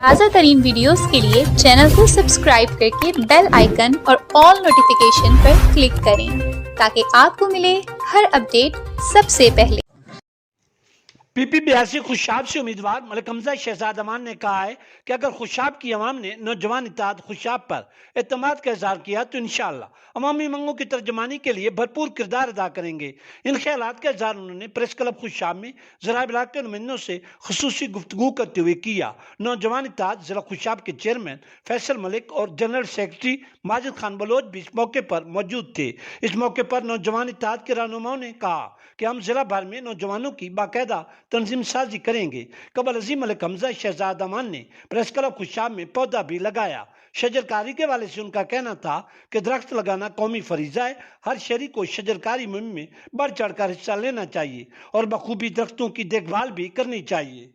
ताज़ा तरीन वीडियोस के लिए चैनल को सब्सक्राइब करके बेल आइकन और ऑल नोटिफिकेशन पर क्लिक करें ताकि आपको मिले हर अपडेट सबसे पहले। पीपी-82 खुशाब से उम्मीदवार मलिक हमजा शहजाद अमान ने कहा है कि अगर खुशाब की अवाम ने नौजवान इत्तेहाद खुशाब पर एतमाद का इजहार किया तो इंशाअल्लाह अवामी मंगों की तर्जमानी के लिए भरपूर किरदार अदा करेंगे। इन ख्यालात का इजहार उन्होंने प्रेस क्लब खुशाब में ज़राए इब्लाग के नुमाइंदों से खुसूसी गुफ्तगू करते हुए किया। नौजवान इत्तेहाद जिला खुशाब के चेयरमैन फैसल मलिक और जनरल सेक्रेटरी माजिद खान बलोच भी इस मौके पर मौजूद थे। इस मौके पर नौजवान इत्तेहाद के रहनुमाओं ने कहा कि हम जिला भर में नौजवानों की बाकायदा तंजीम साजी करेंगे। कबल अजीम मलिक हमजा शहजाद अमान ने प्रेस क्लब खुशाब में पौधा भी लगाया। शजरकारी के वाले से उनका कहना था कि दरख्त लगाना कौमी फरीजा है। हर शहरी को शजरकारी मुहिम में बढ़ चढ़ कर हिस्सा लेना चाहिए और बखूबी दरख्तों की देखभाल भी करनी चाहिए।